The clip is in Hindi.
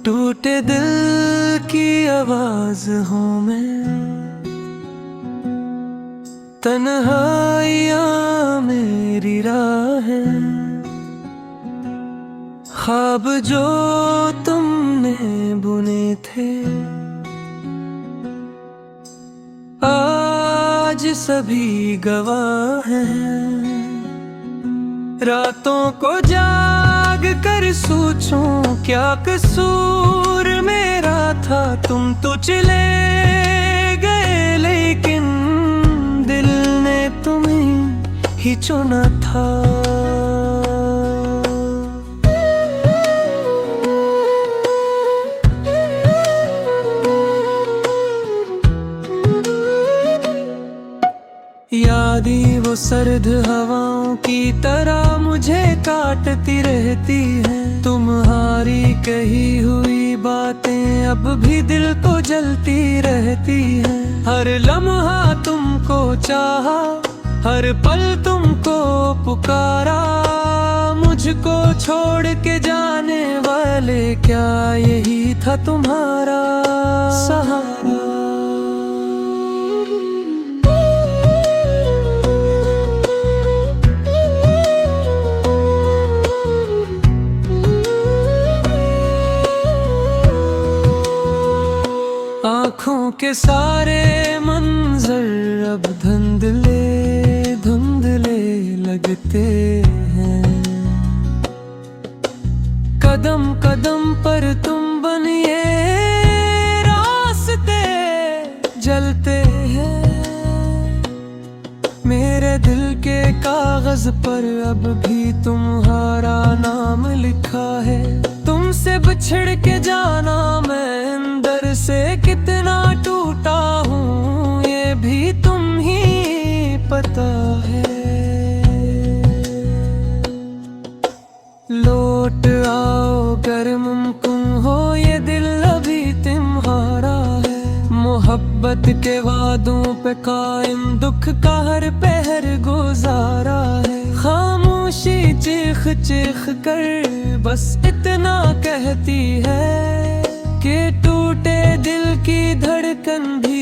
टूटे दिल की आवाज हूँ मैं, तन्हाइयाँ मेरी राहें, ख्वाब जो तुमने बुने थे आज सभी गवाह हैं। रातों को जाग कर सोचूं क्या कसूर मेरा था, तुम तो चले गए लेकिन दिल ने तुम्हें ही चुना था। यादें वो सर्द हवाओं की तरह मुझे काटती रहती हैं। तुम्हारी कही हुई बातें अब भी दिल को जलती रहती हैं। हर लम्हा तुमको चाहा, हर पल तुमको पुकारा, मुझको छोड़ के जाने वाले क्या यही था तुम्हारा सहारा। आँखों के सारे मंजर अब धुंधले धुंधले लगते हैं। कदम कदम पर तुम बनिए रास्ते जलते हैं। मेरे दिल के कागज पर अब भी तुम्हारा नाम लिखा है। तुमसे बिछड़ के जाना मैं अंदर से कितना टूटा हूँ ये भी तुम ही पता है। लौट आओ अगर मुमकिन हो, ये दिल अभी तुम्हारा है। मोहब्बत के वादों पे कायम, दुख का हर पहर गुजारा है। खामोशी चीख चीख कर बस इतना कहती है कि टूटे दिल की धड़कन भी